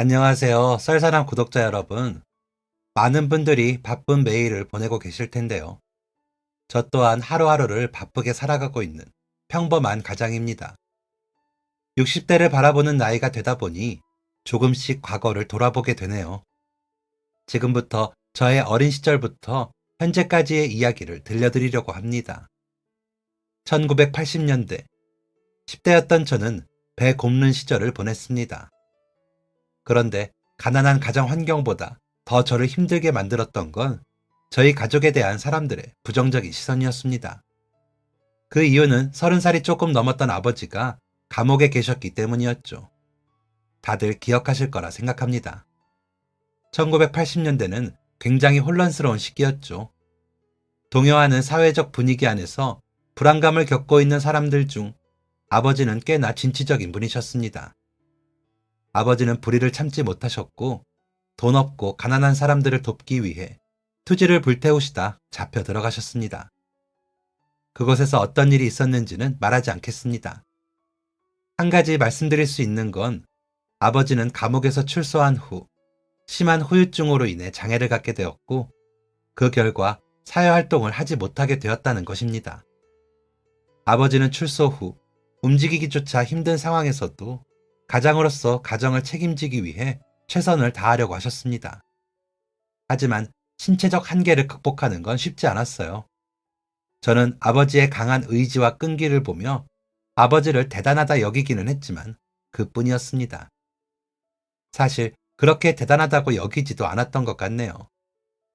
안녕하세요. 썰사람 구독자 여러분. 많은 분들이 바쁜 매일을 보내고 계실 텐데요. 저 또한 하루하루를 바쁘게 살아가고 있는 평범한 가장입니다. 60대를 바라보는 나이가 되다 보니 조금씩 과거를 돌아보게 되네요. 지금부터 저의 어린 시절부터 현재까지의 이야기를 들려드리려고 합니다. 1980년대, 10대였던 저는 배 굽는 시절을 보냈습니다. 그런데 가난한 가정 환경보다 더 저를 힘들게 만들었던 건 저희 가족에 대한 사람들의 부정적인 시선이었습니다. 그 이유는 30살이 조금 넘었던 아버지가 감옥에 계셨기 때문이었죠. 다들 기억하실 거라 생각합니다. 1980년대는 굉장히 혼란스러운 시기였죠. 동요하는 사회적 분위기 안에서 불안감을 겪고 있는 사람들 중 아버지는 꽤나 진취적인 분이셨습니다. 아버지는 불의를 참지 못하셨고 돈 없고 가난한 사람들을 돕기 위해 투지를 불태우시다 잡혀 들어가셨습니다. 그곳에서 어떤 일이 있었는지는 말하지 않겠습니다. 한 가지 말씀드릴 수 있는 건 아버지는 감옥에서 출소한 후 심한 후유증으로 인해 장애를 갖게 되었고 그 결과 사회활동을 하지 못하게 되었다는 것입니다. 아버지는 출소 후 움직이기조차 힘든 상황에서도 가장으로서 가정을 책임지기 위해 최선을 다하려고 하셨습니다. 하지만 신체적 한계를 극복하는 건 쉽지 않았어요. 저는 아버지의 강한 의지와 끈기를 보며 아버지를 대단하다 여기기는 했지만 그뿐이었습니다. 사실 그렇게 대단하다고 여기지도 않았던 것 같네요.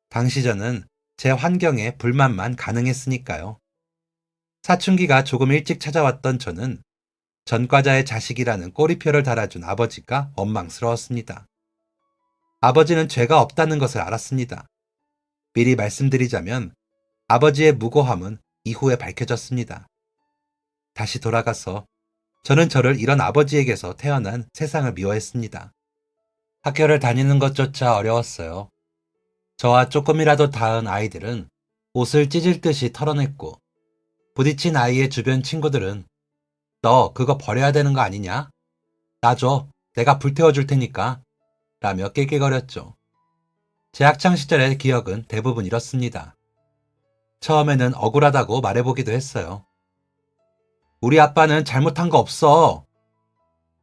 당시 저는 제 환경에 불만만 가능했으니까요. 사춘기가 조금 일찍 찾아왔던 저는 전과자의 자식이라는 꼬리표를 달아준 아버지가 원망스러웠습니다. 아버지는 죄가 없다는 것을 알았습니다. 미리 말씀드리자면 아버지의 무고함은 이후에 밝혀졌습니다. 다시 돌아가서 저는 저를 이런 아버지에게서 태어난 세상을 미워했습니다. 학교를 다니는 것조차 어려웠어요. 저와 조금이라도 다른 아이들은 옷을 찢을 듯이 털어냈고 부딪힌 아이의 주변 친구들은 너 그거 버려야 되는 거 아니냐? 놔줘. 내가 불태워줄 테니까. 라며 낄낄거렸죠. 제 학창시절의 기억은 대부분 이렇습니다. 처음에는 억울하다고 말해보기도 했어요. 우리 아빠는 잘못한 거 없어.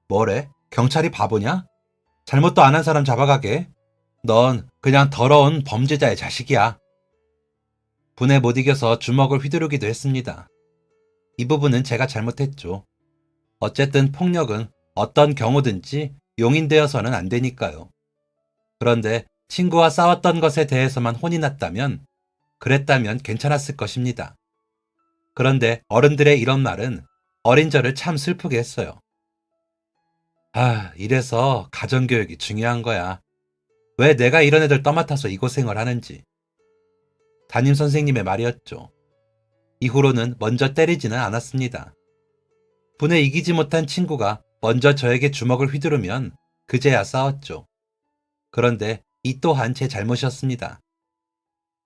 뭐래? 경찰이 바보냐? 잘못도 안 한 사람 잡아가게. 넌 그냥 더러운 범죄자의 자식이야. 분에 못 이겨서 주먹을 휘두르기도 했습니다. 이 부분은 제가 잘못했죠. 어쨌든 폭력은 어떤 경우든지 용인되어서는 안 되니까요. 그런데 친구와 싸웠던 것에 대해서만 혼이 났다면 그랬다면 괜찮았을 것입니다. 그런데 어른들의 이런 말은 어린 저를 참 슬프게 했어요. 이래서 가정교육이 중요한 거야. 왜 내가 이런 애들 떠맡아서 이 고생을 하는지. 담임 선생님의 말이었죠. 이후로는 먼저 때리지는 않았습니다. 분에 이기지 못한 친구가 먼저 저에게 주먹을 휘두르면 그제야 싸웠죠. 그런데 이 또한 제 잘못이었습니다.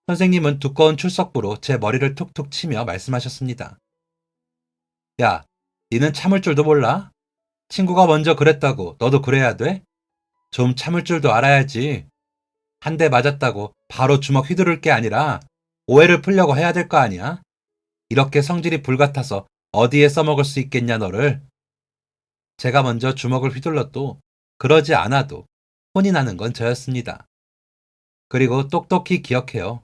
선생님은 두꺼운 출석부로 제 머리를 툭툭 치며 말씀하셨습니다. 야, 니는 참을 줄도 몰라? 친구가 먼저 그랬다고 너도 그래야 돼? 좀 참을 줄도 알아야지. 한 대 맞았다고 바로 주먹 휘두를 게 아니라 오해를 풀려고 해야 될 거 아니야? 이렇게 성질이 불같아서 어디에 써먹을 수 있겠냐 너를. 제가 먼저 주먹을 휘둘러도 그러지 않아도 혼이 나는 건 저였습니다. 그리고 똑똑히 기억해요.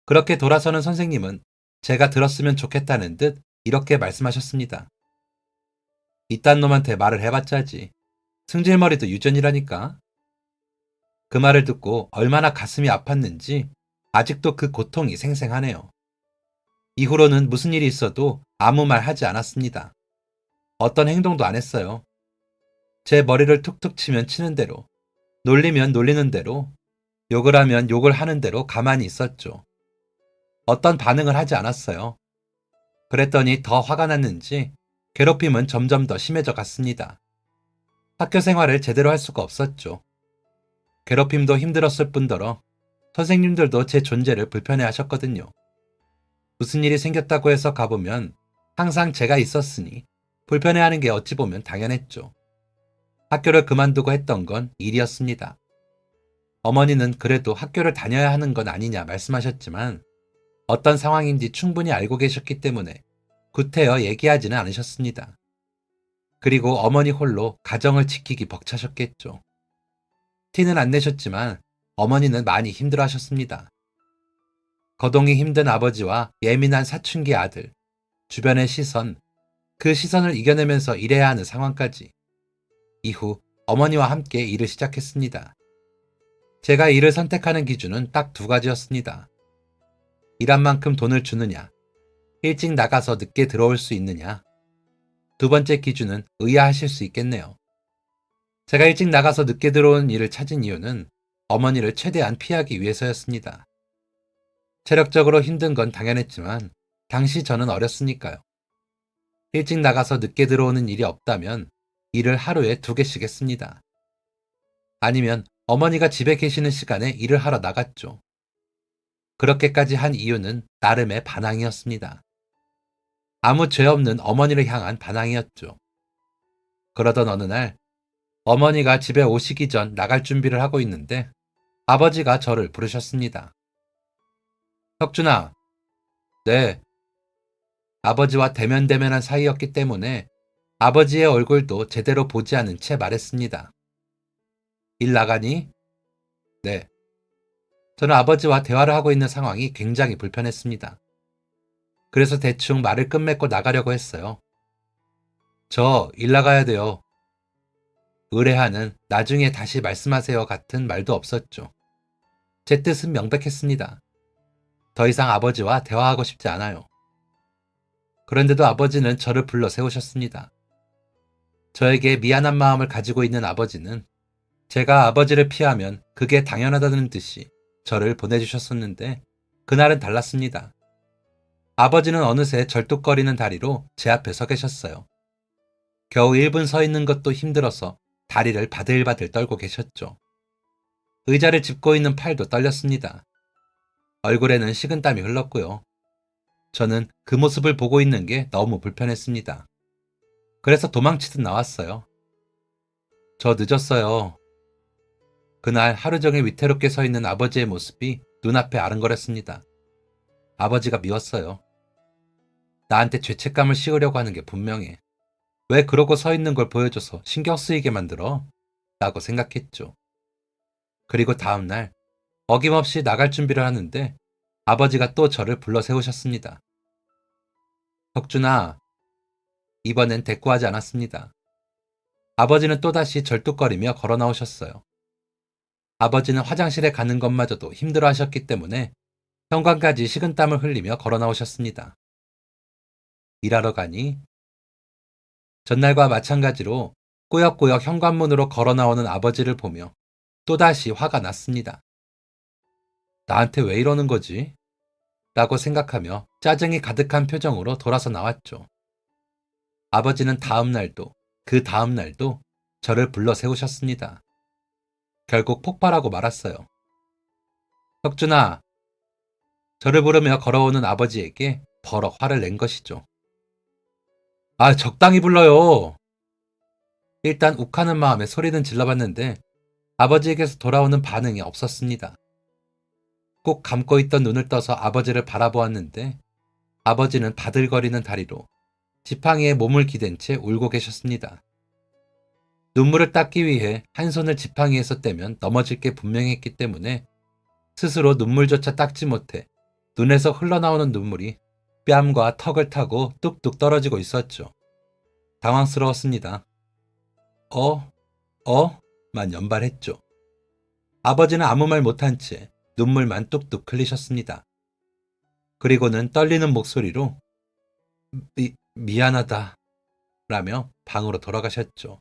그렇게 돌아서는 선생님은 제가 들었으면 좋겠다는 듯 이렇게 말씀하셨습니다. 이딴 놈한테 말을 해봤자지. 승질머리도 유전이라니까. 그 말을 듣고 얼마나 가슴이 아팠는지 아직도 그 고통이 생생하네요. 이후로는 무슨 일이 있어도 아무 말 하지 않았습니다. 어떤 행동도 안 했어요. 제 머리를 툭툭 치면 치는 대로, 놀리면 놀리는 대로, 욕을 하면 욕을 하는 대로 가만히 있었죠. 어떤 반응을 하지 않았어요. 그랬더니 더 화가 났는지 괴롭힘은 점점 더 심해져 갔습니다. 학교 생활을 제대로 할 수가 없었죠. 괴롭힘도 힘들었을 뿐더러 선생님들도 제 존재를 불편해 하셨거든요. 무슨 일이 생겼다고 해서 가보면 항상 제가 있었으니 불편해하는 게 어찌 보면 당연했죠. 학교를 그만두고 했던 건 일이었습니다. 어머니는 그래도 학교를 다녀야 하는 건 아니냐 말씀하셨지만 어떤 상황인지 충분히 알고 계셨기 때문에 구태여 얘기하지는 않으셨습니다. 그리고 어머니 홀로 가정을 지키기 벅차셨겠죠. 티는 안 내셨지만 어머니는 많이 힘들어하셨습니다. 거동이 힘든 아버지와 예민한 사춘기 아들, 주변의 시선, 그 시선을 이겨내면서 일해야 하는 상황까지. 이후 어머니와 함께 일을 시작했습니다. 제가 일을 선택하는 기준은 딱 두 가지였습니다. 일한 만큼 돈을 주느냐, 일찍 나가서 늦게 들어올 수 있느냐. 두 번째 기준은 의아하실 수 있겠네요. 제가 일찍 나가서 늦게 들어오는 일을 찾은 이유는 어머니를 최대한 피하기 위해서였습니다. 체력적으로 힘든 건 당연했지만 당시 저는 어렸으니까요. 일찍 나가서 늦게 들어오는 일이 없다면 일을 하루에 2개씩 했습니다. 아니면 어머니가 집에 계시는 시간에 일을 하러 나갔죠. 그렇게까지 한 이유는 나름의 반항이었습니다. 아무 죄 없는 어머니를 향한 반항이었죠. 그러던 어느 날 어머니가 집에 오시기 전 나갈 준비를 하고 있는데 아버지가 저를 부르셨습니다. 혁준아. 네. 아버지와 대면대면한 사이였기 때문에 아버지의 얼굴도 제대로 보지 않은 채 말했습니다. 일 나가니? 네. 저는 아버지와 대화를 하고 있는 상황이 굉장히 불편했습니다. 그래서 대충 말을 끝맺고 나가려고 했어요. 저 일 나가야 돼요. 의뢰하는 나중에 다시 말씀하세요 같은 말도 없었죠. 제 뜻은 명백했습니다. 더 이상 아버지와 대화하고 싶지 않아요. 그런데도 아버지는 저를 불러 세우셨습니다. 저에게 미안한 마음을 가지고 있는 아버지는 제가 아버지를 피하면 그게 당연하다는 듯이 저를 보내주셨었는데 그날은 달랐습니다. 아버지는 어느새 절뚝거리는 다리로 제 앞에 서 계셨어요. 겨우 1분 서 있는 것도 힘들어서 다리를 바들바들 떨고 계셨죠. 의자를 짚고 있는 팔도 떨렸습니다. 얼굴에는 식은땀이 흘렀고요. 저는 그 모습을 보고 있는 게 너무 불편했습니다. 그래서 도망치듯 나왔어요. 저 늦었어요. 그날 하루 종일 위태롭게 서 있는 아버지의 모습이 눈앞에 아른거렸습니다. 아버지가 미웠어요. 나한테 죄책감을 씌우려고 하는 게 분명해. 왜 그러고 서 있는 걸 보여줘서 신경 쓰이게 만들어? 라고 생각했죠. 그리고 다음날 어김없이 나갈 준비를 하는데 아버지가 또 저를 불러 세우셨습니다. 혁준아. 이번엔 대꾸하지 않았습니다. 아버지는 또다시 절뚝거리며 걸어 나오셨어요. 아버지는 화장실에 가는 것마저도 힘들어 하셨기 때문에 현관까지 식은땀을 흘리며 걸어 나오셨습니다. 일하러 가니? 전날과 마찬가지로 꾸역꾸역 현관문으로 걸어 나오는 아버지를 보며 또다시 화가 났습니다. 나한테 왜 이러는 거지? 라고 생각하며 짜증이 가득한 표정으로 돌아서 나왔죠. 아버지는 다음 날도 그 다음 날도 저를 불러 세우셨습니다. 결국 폭발하고 말았어요. 혁준아. 저를 부르며 걸어오는 아버지에게 버럭 화를 낸 것이죠. 아, 적당히 불러요. 일단 욱하는 마음에 소리는 질러봤는데 아버지에게서 돌아오는 반응이 없었습니다. 꼭 감고 있던 눈을 떠서 아버지를 바라보았는데 아버지는 바들거리는 다리로 지팡이에 몸을 기댄 채 울고 계셨습니다. 눈물을 닦기 위해 한 손을 지팡이에서 떼면 넘어질 게 분명했기 때문에 스스로 눈물조차 닦지 못해 눈에서 흘러나오는 눈물이 뺨과 턱을 타고 뚝뚝 떨어지고 있었죠. 당황스러웠습니다. 만 연발했죠. 아버지는 아무 말 못한 채 눈물만 뚝뚝 흘리셨습니다. 그리고는 떨리는 목소리로 미안하다 라며 방으로 돌아가셨죠.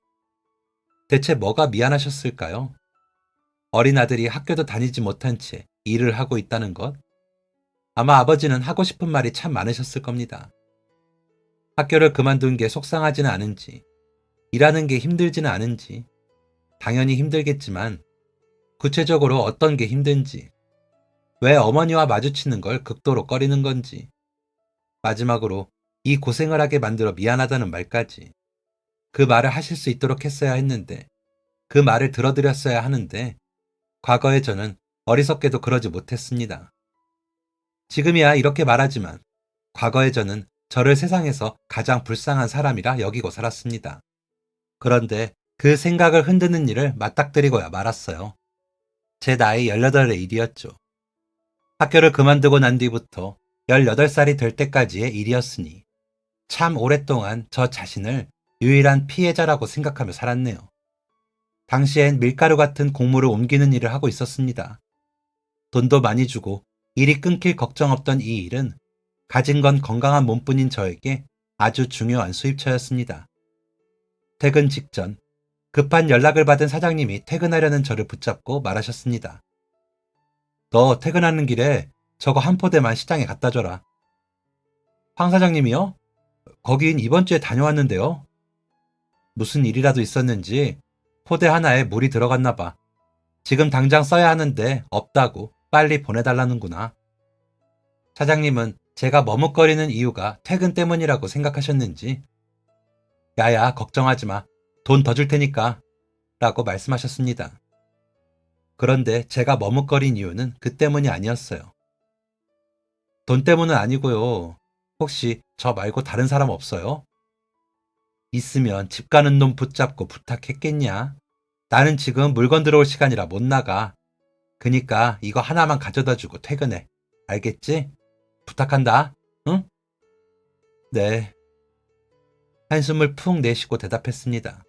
대체 뭐가 미안하셨을까요? 어린 아들이 학교도 다니지 못한 채 일을 하고 있다는 것? 아마 아버지는 하고 싶은 말이 참 많으셨을 겁니다. 학교를 그만둔 게 속상하지는 않은지, 일하는 게 힘들지는 않은지, 당연히 힘들겠지만 구체적으로 어떤 게 힘든지, 왜 어머니와 마주치는 걸 극도로 꺼리는 건지, 마지막으로 이 고생을 하게 만들어 미안하다는 말까지 그 말을 하실 수 있도록 했어야 했는데 그 말을 들어드렸어야 하는데 과거에 저는 어리석게도 그러지 못했습니다. 지금이야 이렇게 말하지만 과거에 저는 저를 세상에서 가장 불쌍한 사람이라 여기고 살았습니다. 그런데 그 생각을 흔드는 일을 맞닥뜨리고야 말았어요. 제 나이 18의 일이었죠. 학교를 그만두고 난 뒤부터 18살이 될 때까지의 일이었으니 참 오랫동안 저 자신을 유일한 피해자라고 생각하며 살았네요. 당시엔 밀가루 같은 곡물을 옮기는 일을 하고 있었습니다. 돈도 많이 주고 일이 끊길 걱정 없던 이 일은 가진 건 건강한 몸뿐인 저에게 아주 중요한 수입처였습니다. 퇴근 직전 급한 연락을 받은 사장님이 퇴근하려는 저를 붙잡고 말하셨습니다. 너 퇴근하는 길에 저거 한 포대만 시장에 갖다 줘라. 황 사장님이요? 거긴 이번 주에 다녀왔는데요. 무슨 일이라도 있었는지 포대 하나에 물이 들어갔나 봐. 지금 당장 써야 하는데 없다고 빨리 보내달라는구나. 사장님은 제가 머뭇거리는 이유가 퇴근 때문이라고 생각하셨는지 야야 걱정하지 마. 돈 더 줄 테니까 라고 말씀하셨습니다. 그런데 제가 머뭇거린 이유는 그 때문이 아니었어요. 돈 때문은 아니고요. 혹시 저 말고 다른 사람 없어요? 있으면 집 가는 놈 붙잡고 부탁했겠냐? 나는 지금 물건 들어올 시간이라 못 나가. 그니까 이거 하나만 가져다 주고 퇴근해. 알겠지? 부탁한다. 응? 네. 한숨을 푹 내쉬고 대답했습니다.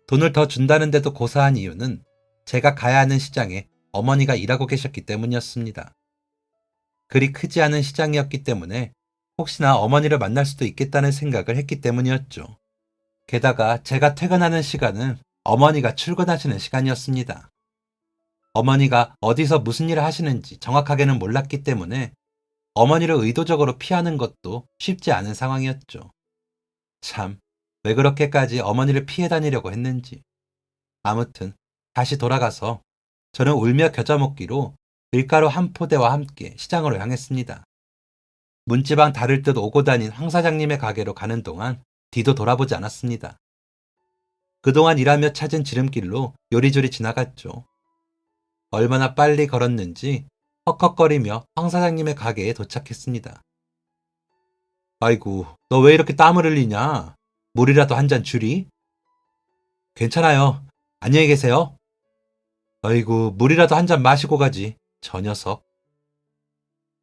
돈을 더 준다는데도 고사한 이유는 제가 가야 하는 시장에 어머니가 일하고 계셨기 때문이었습니다. 그리 크지 않은 시장이었기 때문에 혹시나 어머니를 만날 수도 있겠다는 생각을 했기 때문이었죠. 게다가 제가 퇴근하는 시간은 어머니가 출근하시는 시간이었습니다. 어머니가 어디서 무슨 일을 하시는지 정확하게는 몰랐기 때문에 어머니를 의도적으로 피하는 것도 쉽지 않은 상황이었죠. 참, 왜 그렇게까지 어머니를 피해 다니려고 했는지. 아무튼 다시 돌아가서 저는 울며 겨자 먹기로 밀가루 한 포대와 함께 시장으로 향했습니다. 문지방 다를 듯 오고 다닌 황 사장님의 가게로 가는 동안 뒤도 돌아보지 않았습니다. 그동안 일하며 찾은 지름길로 요리조리 지나갔죠. 얼마나 빨리 걸었는지 헉헉거리며 황 사장님의 가게에 도착했습니다. 아이고, 너 왜 이렇게 땀을 흘리냐? 물이라도 한 잔 주리? 괜찮아요. 안녕히 계세요. 아이고, 물이라도 한 잔 마시고 가지. 저 녀석.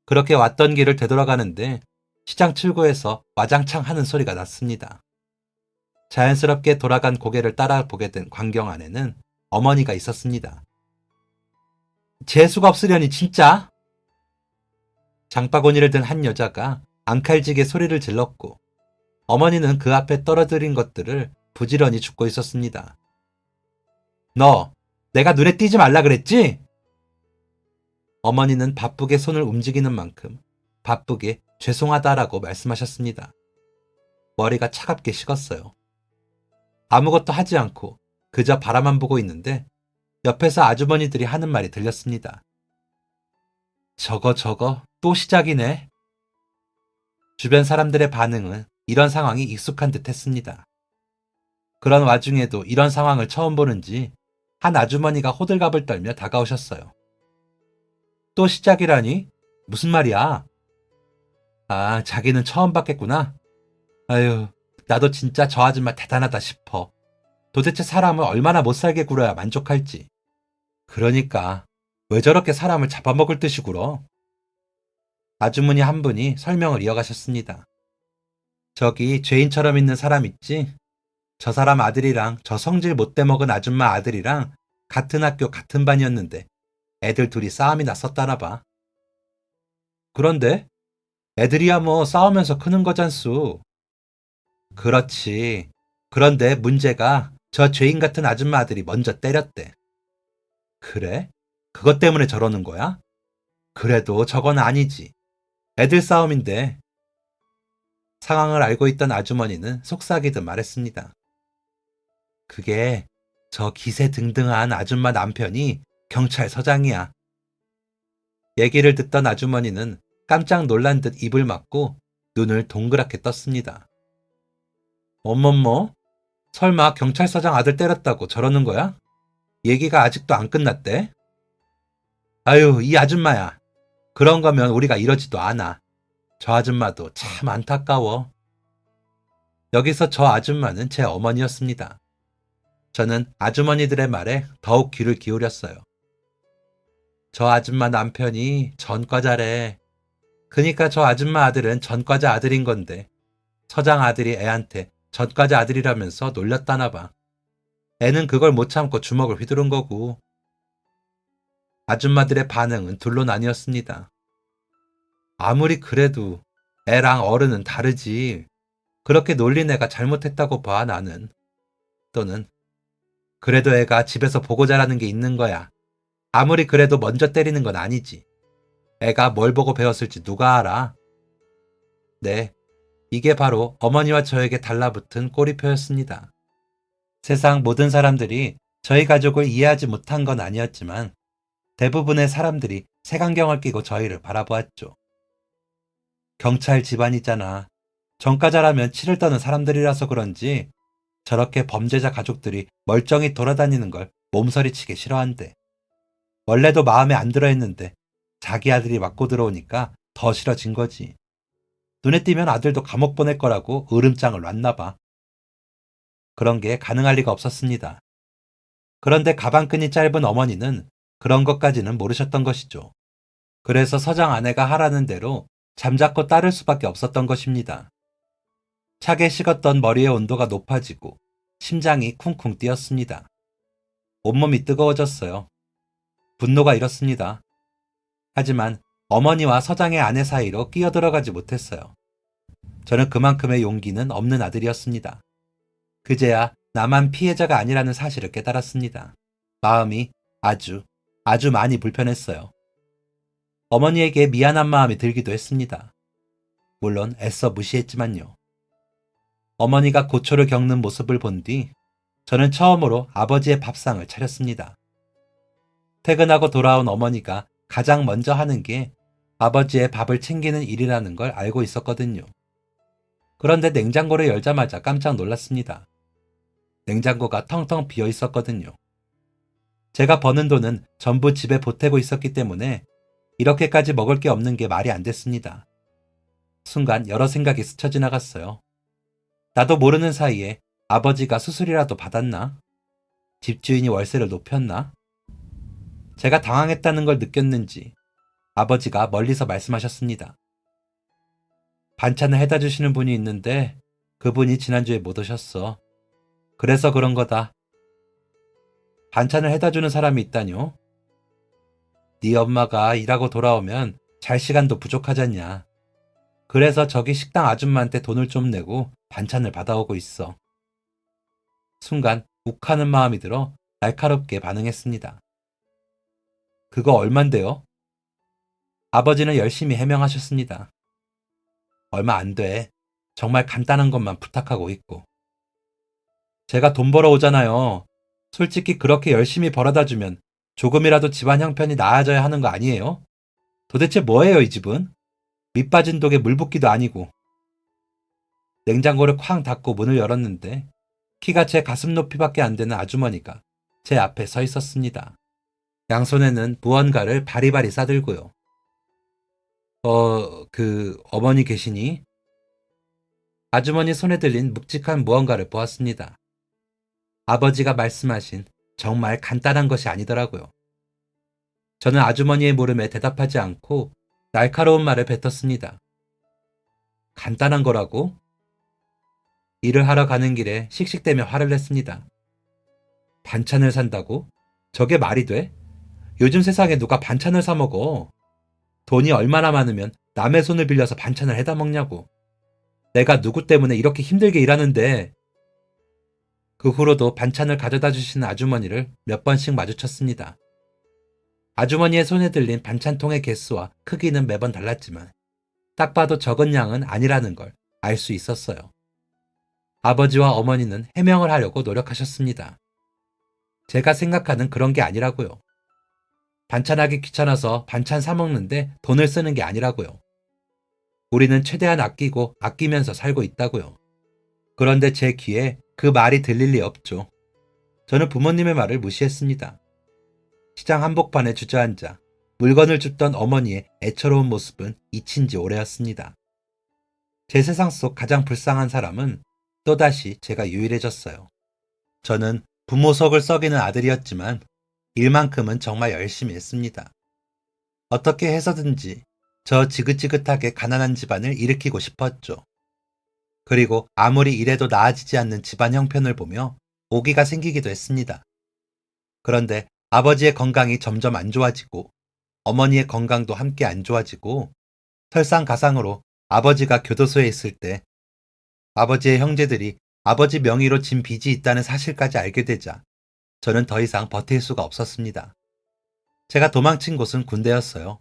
그렇게 왔던 길을 되돌아가는데 시장 출구에서 와장창 하는 소리가 났습니다. 자연스럽게 돌아간 고개를 따라 보게 된 광경 안에는 어머니가 있었습니다. 재수가 없으려니 진짜? 장바구니를 든 한 여자가 앙칼지게 소리를 질렀고 어머니는 그 앞에 떨어뜨린 것들을 부지런히 줍고 있었습니다. 너, 내가 눈에 띄지 말라 그랬지? 어머니는 바쁘게 손을 움직이는 만큼 바쁘게 죄송하다라고 말씀하셨습니다. 머리가 차갑게 식었어요. 아무것도 하지 않고 그저 바라만 보고 있는데 옆에서 아주머니들이 하는 말이 들렸습니다. 저거 또 시작이네. 주변 사람들의 반응은 이런 상황이 익숙한 듯 했습니다. 그런 와중에도 이런 상황을 처음 보는지 한 아주머니가 호들갑을 떨며 다가오셨어요. 또 시작이라니? 무슨 말이야? 아, 자기는 처음 봤겠구나. 아유, 나도 진짜 저 아줌마 대단하다 싶어. 도대체 사람을 얼마나 못살게 굴어야 만족할지. 그러니까 왜 저렇게 사람을 잡아먹을 듯이 굴어? 아주머니 한 분이 설명을 이어가셨습니다. 저기 죄인처럼 있는 사람 있지? 저 사람 아들이랑 저 성질 못돼 먹은 아줌마 아들이랑 같은 학교 같은 반이었는데 애들 둘이 싸움이 났었다나 봐. 그런데 애들이야 뭐 싸우면서 크는 거잖수. 그렇지. 그런데 문제가 저 죄인 같은 아줌마 아들이 먼저 때렸대. 그래? 그것 때문에 저러는 거야? 그래도 저건 아니지. 애들 싸움인데. 상황을 알고 있던 아주머니는 속삭이듯 말했습니다. 그게 저 기세등등한 아줌마 남편이 경찰서장이야. 얘기를 듣던 아주머니는 깜짝 놀란 듯 입을 막고 눈을 동그랗게 떴습니다. 어머머, 설마 경찰서장 아들 때렸다고 저러는 거야? 얘기가 아직도 안 끝났대? 아유, 이 아줌마야. 그런 거면 우리가 이러지도 않아. 저 아줌마도 참 안타까워. 여기서 저 아줌마는 제 어머니였습니다. 저는 아주머니들의 말에 더욱 귀를 기울였어요. 저 아줌마 남편이 전과자래. 그니까 저 아줌마 아들은 전과자 아들인 건데 서장 아들이 애한테 전과자 아들이라면서 놀렸다나 봐. 애는 그걸 못 참고 주먹을 휘두른 거고. 아줌마들의 반응은 둘로 나뉘었습니다. 아무리 그래도 애랑 어른은 다르지. 그렇게 놀린 애가 잘못했다고 봐, 나는. 또는 그래도 애가 집에서 보고 자라는 게 있는 거야. 아무리 그래도 먼저 때리는 건 아니지. 애가 뭘 보고 배웠을지 누가 알아? 네, 이게 바로 어머니와 저에게 달라붙은 꼬리표였습니다. 세상 모든 사람들이 저희 가족을 이해하지 못한 건 아니었지만 대부분의 사람들이 색안경을 끼고 저희를 바라보았죠. 경찰 집안이잖아. 전과자라면 치를 떠는 사람들이라서 그런지 저렇게 범죄자 가족들이 멀쩡히 돌아다니는 걸 몸서리치게 싫어한대. 원래도 마음에 안 들어 했는데 자기 아들이 맞고 들어오니까 더 싫어진 거지. 눈에 띄면 아들도 감옥 보낼 거라고 으름장을 놨나 봐. 그런 게 가능할 리가 없었습니다. 그런데 가방끈이 짧은 어머니는 그런 것까지는 모르셨던 것이죠. 그래서 서장 아내가 하라는 대로 잠자코 따를 수밖에 없었던 것입니다. 차게 식었던 머리의 온도가 높아지고 심장이 쿵쿵 뛰었습니다. 온몸이 뜨거워졌어요. 분노가 일었습니다. 하지만 어머니와 서장의 아내 사이로 끼어들어가지 못했어요. 저는 그만큼의 용기는 없는 아들이었습니다. 그제야 나만 피해자가 아니라는 사실을 깨달았습니다. 마음이 아주 많이 불편했어요. 어머니에게 미안한 마음이 들기도 했습니다. 물론 애써 무시했지만요. 어머니가 고초를 겪는 모습을 본 뒤 저는 처음으로 아버지의 밥상을 차렸습니다. 퇴근하고 돌아온 어머니가 가장 먼저 하는 게 아버지의 밥을 챙기는 일이라는 걸 알고 있었거든요. 그런데 냉장고를 열자마자 깜짝 놀랐습니다. 냉장고가 텅텅 비어 있었거든요. 제가 버는 돈은 전부 집에 보태고 있었기 때문에 이렇게까지 먹을 게 없는 게 말이 안 됐습니다. 순간 여러 생각이 스쳐 지나갔어요. 나도 모르는 사이에 아버지가 수술이라도 받았나? 집주인이 월세를 높였나? 제가 당황했다는 걸 느꼈는지 아버지가 멀리서 말씀하셨습니다. 반찬을 해다 주시는 분이 있는데 그분이 지난주에 못 오셨어. 그래서 그런 거다. 반찬을 해다 주는 사람이 있다뇨? 네 엄마가 일하고 돌아오면 잘 시간도 부족하잖냐. 그래서 저기 식당 아줌마한테 돈을 좀 내고 반찬을 받아오고 있어. 순간 욱하는 마음이 들어 날카롭게 반응했습니다. 그거 얼만데요? 아버지는 열심히 해명하셨습니다. 얼마 안 돼. 정말 간단한 것만 부탁하고 있고. 제가 돈 벌어 오잖아요. 솔직히 그렇게 열심히 벌어다 주면 조금이라도 집안 형편이 나아져야 하는 거 아니에요? 도대체 뭐예요, 이 집은? 밑 빠진 독에 물 붓기도 아니고. 냉장고를 쾅 닫고 문을 열었는데 키가 제 가슴 높이밖에 안 되는 아주머니가 제 앞에 서 있었습니다. 양손에는 무언가를 바리바리 싸들고요. 어머니 계시니? 아주머니 손에 들린 묵직한 무언가를 보았습니다. 아버지가 말씀하신 정말 간단한 것이 아니더라고요. 저는 아주머니의 물음에 대답하지 않고 날카로운 말을 뱉었습니다. 간단한 거라고? 일을 하러 가는 길에 씩씩대며 화를 냈습니다. 반찬을 산다고? 저게 말이 돼? 요즘 세상에 누가 반찬을 사 먹어? 돈이 얼마나 많으면 남의 손을 빌려서 반찬을 해다 먹냐고. 내가 누구 때문에 이렇게 힘들게 일하는데. 그 후로도 반찬을 가져다 주시는 아주머니를 몇 번씩 마주쳤습니다. 아주머니의 손에 들린 반찬통의 개수와 크기는 매번 달랐지만 딱 봐도 적은 양은 아니라는 걸 알 수 있었어요. 아버지와 어머니는 해명을 하려고 노력하셨습니다. 제가 생각하는 그런 게 아니라고요. 반찬하기 귀찮아서 반찬 사 먹는데 돈을 쓰는 게 아니라고요. 우리는 최대한 아끼고 아끼면서 살고 있다고요. 그런데 제 귀에 그 말이 들릴 리 없죠. 저는 부모님의 말을 무시했습니다. 시장 한복판에 주저앉아 물건을 줍던 어머니의 애처로운 모습은 잊힌 지 오래였습니다. 제 세상 속 가장 불쌍한 사람은 또다시 제가 유일해졌어요. 저는 부모 속을 썩이는 아들이었지만 일만큼은 정말 열심히 했습니다. 어떻게 해서든지 저 지긋지긋하게 가난한 집안을 일으키고 싶었죠. 그리고 아무리 이래도 나아지지 않는 집안 형편을 보며 오기가 생기기도 했습니다. 그런데 아버지의 건강이 점점 안 좋아지고 어머니의 건강도 함께 안 좋아지고 설상가상으로 아버지가 교도소에 있을 때 아버지의 형제들이 아버지 명의로 진 빚이 있다는 사실까지 알게 되자 저는 더 이상 버틸 수가 없었습니다. 제가 도망친 곳은 군대였어요.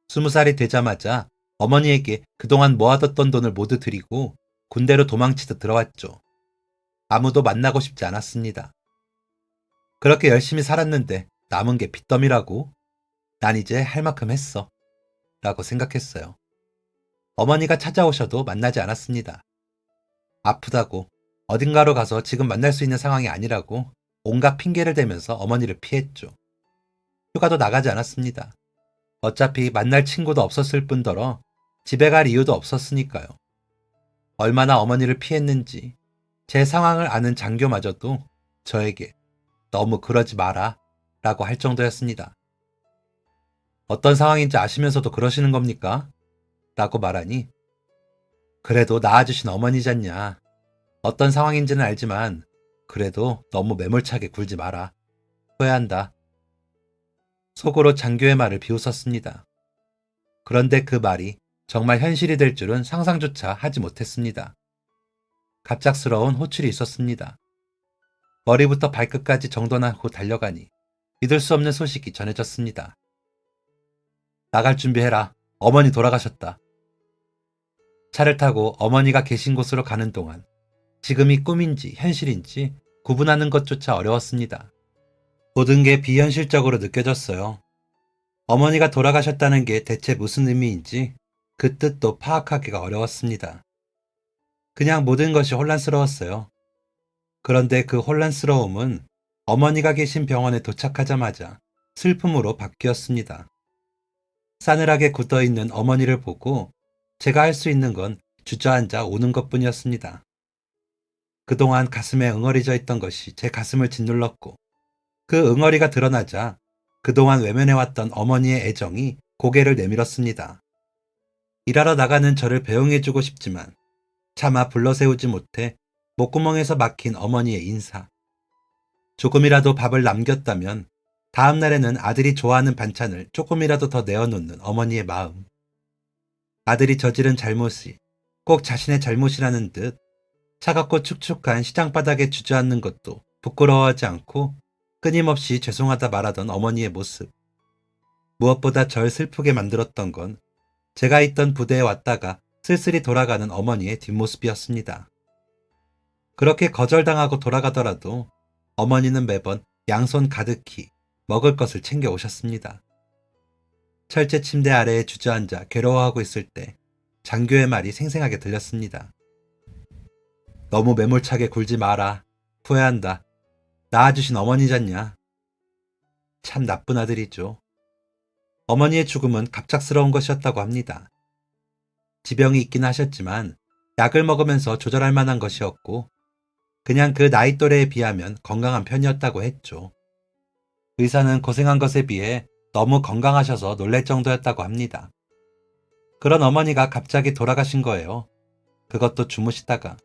20살이 되자마자 어머니에게 그동안 모아뒀던 돈을 모두 드리고 군대로 도망치듯 들어왔죠. 아무도 만나고 싶지 않았습니다. 그렇게 열심히 살았는데 남은 게 빚더미라고? 난 이제 할 만큼 했어. 라고 생각했어요. 어머니가 찾아오셔도 만나지 않았습니다. 아프다고, 어딘가로 가서 지금 만날 수 있는 상황이 아니라고 온갖 핑계를 대면서 어머니를 피했죠. 휴가도 나가지 않았습니다. 어차피 만날 친구도 없었을 뿐더러 집에 갈 이유도 없었으니까요. 얼마나 어머니를 피했는지 제 상황을 아는 장교마저도 저에게 너무 그러지 마라 라고 할 정도였습니다. 어떤 상황인지 아시면서도 그러시는 겁니까? 라고 말하니 그래도 낳아주신 어머니잖냐. 어떤 상황인지는 알지만 그래도 너무 매몰차게 굴지 마라. 후회한다. 속으로 장교의 말을 비웃었습니다. 그런데 그 말이 정말 현실이 될 줄은 상상조차 하지 못했습니다. 갑작스러운 호출이 있었습니다. 머리부터 발끝까지 정돈한 후 달려가니 믿을 수 없는 소식이 전해졌습니다. 나갈 준비해라. 어머니 돌아가셨다. 차를 타고 어머니가 계신 곳으로 가는 동안 지금이 꿈인지 현실인지 구분하는 것조차 어려웠습니다. 모든 게 비현실적으로 느껴졌어요. 어머니가 돌아가셨다는 게 대체 무슨 의미인지 그 뜻도 파악하기가 어려웠습니다. 그냥 모든 것이 혼란스러웠어요. 그런데 그 혼란스러움은 어머니가 계신 병원에 도착하자마자 슬픔으로 바뀌었습니다. 싸늘하게 굳어있는 어머니를 보고 제가 할 수 있는 건 주저앉아 우는 것뿐이었습니다. 그동안 가슴에 응어리져 있던 것이 제 가슴을 짓눌렀고 그 응어리가 드러나자 그동안 외면해왔던 어머니의 애정이 고개를 내밀었습니다. 일하러 나가는 저를 배웅해주고 싶지만 차마 불러세우지 못해 목구멍에서 막힌 어머니의 인사. 조금이라도 밥을 남겼다면 다음 날에는 아들이 좋아하는 반찬을 조금이라도 더 내어놓는 어머니의 마음. 아들이 저지른 잘못이 꼭 자신의 잘못이라는 듯 차갑고 축축한 시장바닥에 주저앉는 것도 부끄러워하지 않고 끊임없이 죄송하다 말하던 어머니의 모습. 무엇보다 절 슬프게 만들었던 건 제가 있던 부대에 왔다가 쓸쓸히 돌아가는 어머니의 뒷모습이었습니다. 그렇게 거절당하고 돌아가더라도 어머니는 매번 양손 가득히 먹을 것을 챙겨 오셨습니다. 철제 침대 아래에 주저앉아 괴로워하고 있을 때 장교의 말이 생생하게 들렸습니다. 너무 매몰차게 굴지 마라. 후회한다. 낳아주신 어머니잖냐. 참 나쁜 아들이죠. 어머니의 죽음은 갑작스러운 것이었다고 합니다. 지병이 있긴 하셨지만 약을 먹으면서 조절할 만한 것이었고 그냥 그 나이 또래에 비하면 건강한 편이었다고 했죠. 의사는 고생한 것에 비해 너무 건강하셔서 놀랄 정도였다고 합니다. 그런 어머니가 갑자기 돌아가신 거예요. 그것도 주무시다가.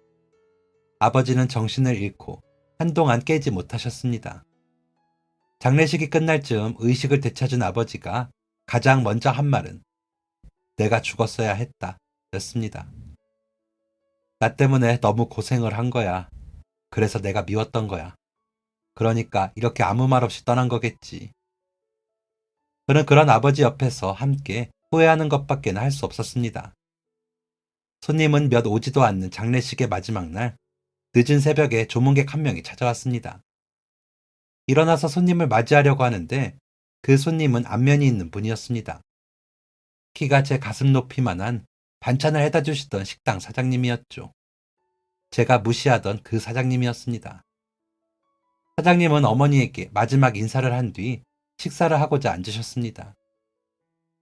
아버지는 정신을 잃고 한동안 깨지 못하셨습니다. 장례식이 끝날 즈음 의식을 되찾은 아버지가 가장 먼저 한 말은 내가 죽었어야 했다 였습니다. 나 때문에 너무 고생을 한 거야. 그래서 내가 미웠던 거야. 그러니까 이렇게 아무 말 없이 떠난 거겠지. 저는 그런 아버지 옆에서 함께 후회하는 것밖에는 할 수 없었습니다. 손님은 몇 오지도 않는 장례식의 마지막 날 늦은 새벽에 조문객 한 명이 찾아왔습니다. 일어나서 손님을 맞이하려고 하는데 그 손님은 안면이 있는 분이었습니다. 키가 제 가슴 높이만한 반찬을 해다 주시던 식당 사장님이었죠. 제가 무시하던 그 사장님이었습니다. 사장님은 어머니에게 마지막 인사를 한 뒤 식사를 하고자 앉으셨습니다.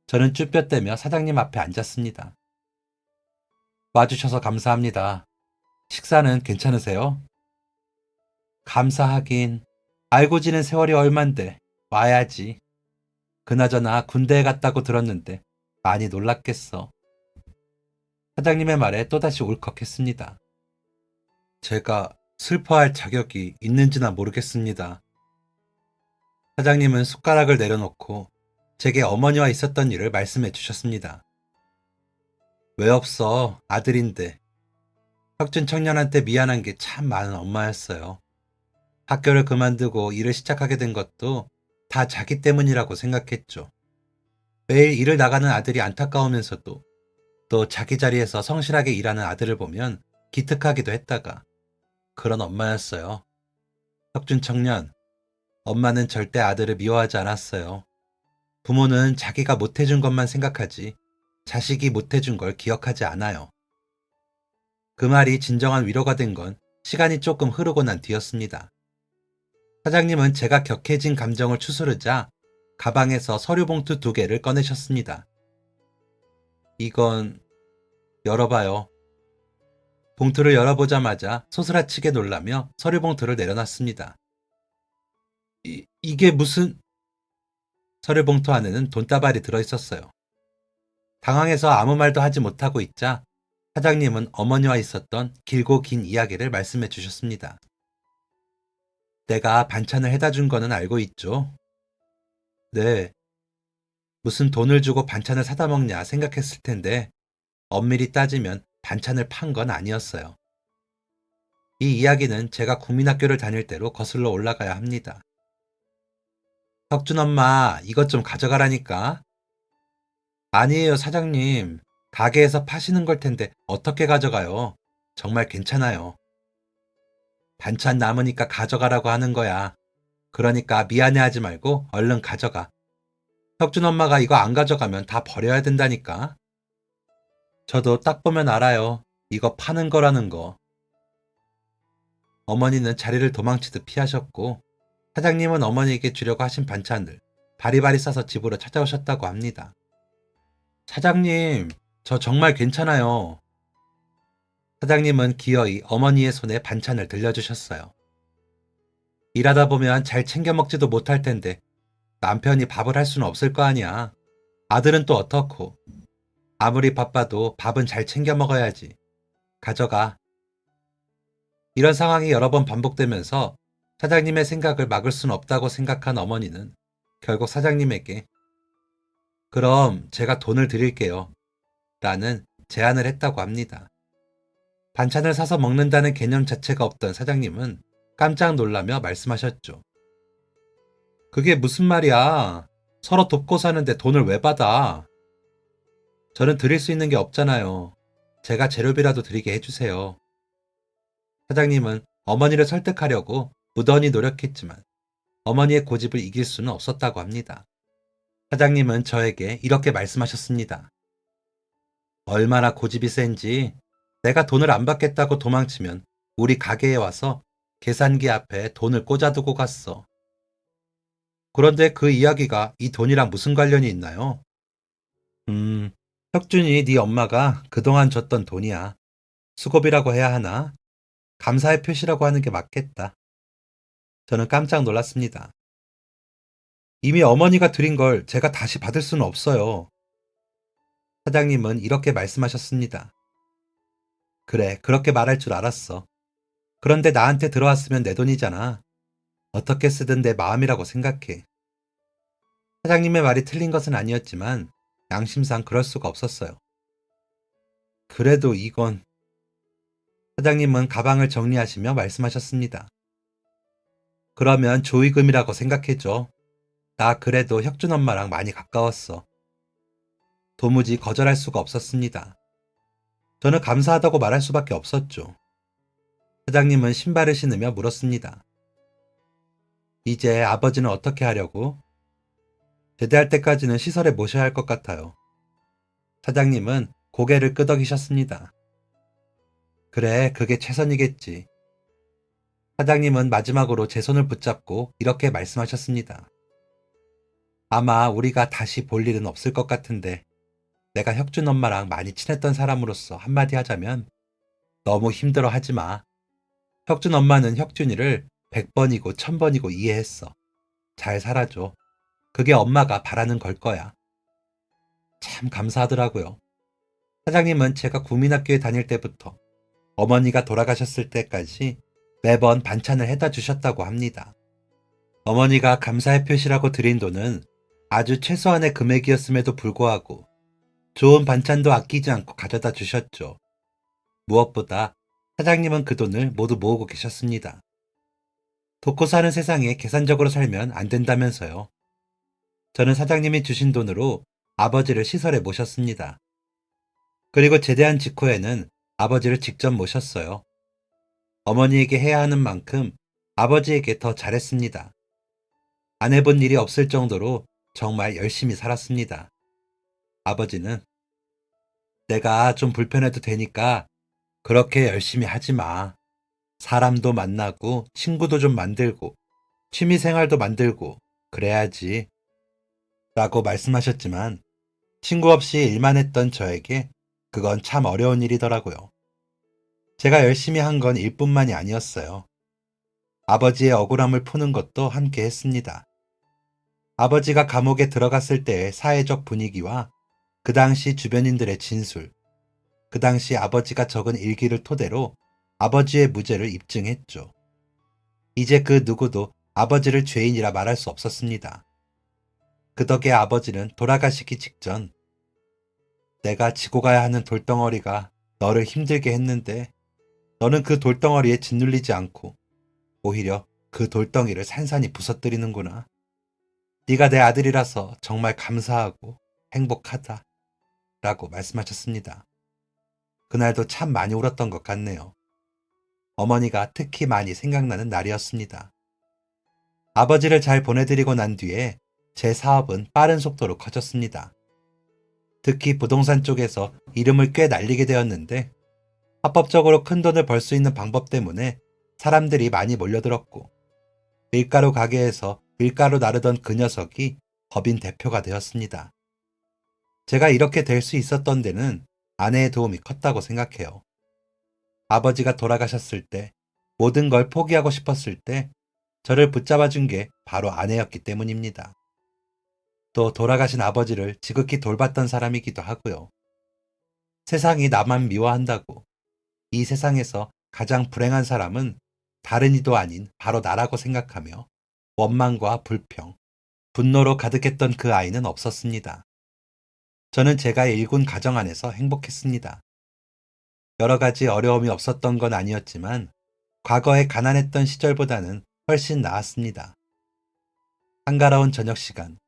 저는 쭈뼛대며 사장님 앞에 앉았습니다. 와주셔서 감사합니다. 식사는 괜찮으세요? 감사하긴. 알고 지낸 세월이 얼만데 와야지. 그나저나 군대에 갔다고 들었는데 많이 놀랐겠어. 사장님의 말에 또다시 울컥했습니다. 제가 슬퍼할 자격이 있는지나 모르겠습니다. 사장님은 숟가락을 내려놓고 제게 어머니와 있었던 일을 말씀해 주셨습니다. 왜 없어, 아들인데. 혁준 청년한테 미안한 게 참 많은 엄마였어요. 학교를 그만두고 일을 시작하게 된 것도 다 자기 때문이라고 생각했죠. 매일 일을 나가는 아들이 안타까우면서도 또 자기 자리에서 성실하게 일하는 아들을 보면 기특하기도 했다가 그런 엄마였어요. 혁준 청년, 엄마는 절대 아들을 미워하지 않았어요. 부모는 자기가 못해준 것만 생각하지 자식이 못해준 걸 기억하지 않아요. 그 말이 진정한 위로가 된 건 시간이 조금 흐르고 난 뒤였습니다. 사장님은 제가 격해진 감정을 추스르자 가방에서 서류 봉투 2개를 꺼내셨습니다. 이건 열어봐요. 봉투를 열어보자마자 소스라치게 놀라며 서류 봉투를 내려놨습니다. 이게 무슨... 서류 봉투 안에는 돈다발이 들어있었어요. 당황해서 아무 말도 하지 못하고 있자 사장님은 어머니와 있었던 길고 긴 이야기를 말씀해 주셨습니다. 내가 반찬을 해다 준 거는 알고 있죠? 네. 무슨 돈을 주고 반찬을 사다 먹냐 생각했을 텐데 엄밀히 따지면 반찬을 판 건 아니었어요. 이 이야기는 제가 국민학교를 다닐 때로 거슬러 올라가야 합니다. 혁준 엄마, 이것 좀 가져가라니까. 아니에요, 사장님. 가게에서 파시는 걸 텐데 어떻게 가져가요? 정말 괜찮아요. 반찬 남으니까 가져가라고 하는 거야. 그러니까 미안해하지 말고 얼른 가져가. 혁준 엄마가 이거 안 가져가면 다 버려야 된다니까. 저도 딱 보면 알아요. 이거 파는 거라는 거. 어머니는 자리를 도망치듯 피하셨고 사장님은 어머니에게 주려고 하신 반찬을 바리바리 싸서 집으로 찾아오셨다고 합니다. 사장님, 저 정말 괜찮아요. 사장님은 기어이 어머니의 손에 반찬을 들려주셨어요. 일하다 보면 잘 챙겨 먹지도 못할 텐데 남편이 밥을 할 수는 없을 거 아니야. 아들은 또 어떻고. 아무리 바빠도 밥은 잘 챙겨 먹어야지. 가져가. 이런 상황이 여러 번 반복되면서 사장님의 생각을 막을 수는 없다고 생각한 어머니는 결국 사장님에게 그럼 제가 돈을 드릴게요. 라는 제안을 했다고 합니다. 반찬을 사서 먹는다는 개념 자체가 없던 사장님은 깜짝 놀라며 말씀하셨죠. 그게 무슨 말이야? 서로 돕고 사는데 돈을 왜 받아? 저는 드릴 수 있는 게 없잖아요. 제가 재료비라도 드리게 해주세요. 사장님은 어머니를 설득하려고 무던히 노력했지만 어머니의 고집을 이길 수는 없었다고 합니다. 사장님은 저에게 이렇게 말씀하셨습니다. 얼마나 고집이 센지 내가 돈을 안 받겠다고 도망치면 우리 가게에 와서 계산기 앞에 돈을 꽂아두고 갔어. 그런데 그 이야기가 이 돈이랑 무슨 관련이 있나요? 혁준이 네 엄마가 그동안 줬던 돈이야. 수고비라고 해야 하나? 감사의 표시라고 하는 게 맞겠다. 저는 깜짝 놀랐습니다. 이미 어머니가 드린 걸 제가 다시 받을 수는 없어요. 사장님은 이렇게 말씀하셨습니다. 그래, 그렇게 말할 줄 알았어. 그런데 나한테 들어왔으면 내 돈이잖아. 어떻게 쓰든 내 마음이라고 생각해. 사장님의 말이 틀린 것은 아니었지만 양심상 그럴 수가 없었어요. 그래도 이건... 사장님은 가방을 정리하시며 말씀하셨습니다. 그러면 조의금이라고 생각해줘. 나 그래도 혁준 엄마랑 많이 가까웠어. 도무지 거절할 수가 없었습니다. 저는 감사하다고 말할 수밖에 없었죠. 사장님은 신발을 신으며 물었습니다. 이제 아버지는 어떻게 하려고? 제대할 때까지는 시설에 모셔야 할 것 같아요. 사장님은 고개를 끄덕이셨습니다. 그래, 그게 최선이겠지. 사장님은 마지막으로 제 손을 붙잡고 이렇게 말씀하셨습니다. 아마 우리가 다시 볼 일은 없을 것 같은데 내가 혁준 엄마랑 많이 친했던 사람으로서 한마디 하자면 너무 힘들어 하지 마. 혁준 엄마는 혁준이를 100번이고 1000번이고 이해했어. 잘 살아줘. 그게 엄마가 바라는 걸 거야. 참 감사하더라고요. 사장님은 제가 국민학교에 다닐 때부터 어머니가 돌아가셨을 때까지 매번 반찬을 해다 주셨다고 합니다. 어머니가 감사의 표시라고 드린 돈은 아주 최소한의 금액이었음에도 불구하고 좋은 반찬도 아끼지 않고 가져다 주셨죠. 무엇보다 사장님은 그 돈을 모두 모으고 계셨습니다. 돕고 사는 세상에 계산적으로 살면 안 된다면서요. 저는 사장님이 주신 돈으로 아버지를 시설에 모셨습니다. 그리고 제대한 직후에는 아버지를 직접 모셨어요. 어머니에게 해야 하는 만큼 아버지에게 더 잘했습니다. 안 해본 일이 없을 정도로 정말 열심히 살았습니다. 아버지는 내가 좀 불편해도 되니까 그렇게 열심히 하지 마. 사람도 만나고 친구도 좀 만들고 취미 생활도 만들고 그래야지. 라고 말씀하셨지만 친구 없이 일만 했던 저에게 그건 참 어려운 일이더라고요. 제가 열심히 한 건 일뿐만이 아니었어요. 아버지의 억울함을 푸는 것도 함께 했습니다. 아버지가 감옥에 들어갔을 때의 사회적 분위기와 그 당시 주변인들의 진술, 그 당시 아버지가 적은 일기를 토대로 아버지의 무죄를 입증했죠. 이제 그 누구도 아버지를 죄인이라 말할 수 없었습니다. 그 덕에 아버지는 돌아가시기 직전 내가 지고 가야 하는 돌덩어리가 너를 힘들게 했는데 너는 그 돌덩어리에 짓눌리지 않고 오히려 그 돌덩이를 산산히 부서뜨리는구나. 네가 내 아들이라서 정말 감사하고 행복하다. 라고 말씀하셨습니다. 그날도 참 많이 울었던 것 같네요. 어머니가 특히 많이 생각나는 날이었습니다. 아버지를 잘 보내드리고 난 뒤에 제 사업은 빠른 속도로 커졌습니다. 특히 부동산 쪽에서 이름을 꽤 날리게 되었는데 합법적으로 큰 돈을 벌 수 있는 방법 때문에 사람들이 많이 몰려들었고 밀가루 가게에서 밀가루 나르던 그 녀석이 법인 대표가 되었습니다. 제가 이렇게 될 수 있었던 데는 아내의 도움이 컸다고 생각해요. 아버지가 돌아가셨을 때 모든 걸 포기하고 싶었을 때 저를 붙잡아준 게 바로 아내였기 때문입니다. 또 돌아가신 아버지를 지극히 돌봤던 사람이기도 하고요. 세상이 나만 미워한다고 이 세상에서 가장 불행한 사람은 다른 이도 아닌 바로 나라고 생각하며 원망과 불평, 분노로 가득했던 그 아이는 없었습니다. 저는 제가 일군 가정 안에서 행복했습니다. 여러 가지 어려움이 없었던 건 아니었지만 과거에 가난했던 시절보다는 훨씬 나았습니다. 한가로운 저녁 시간,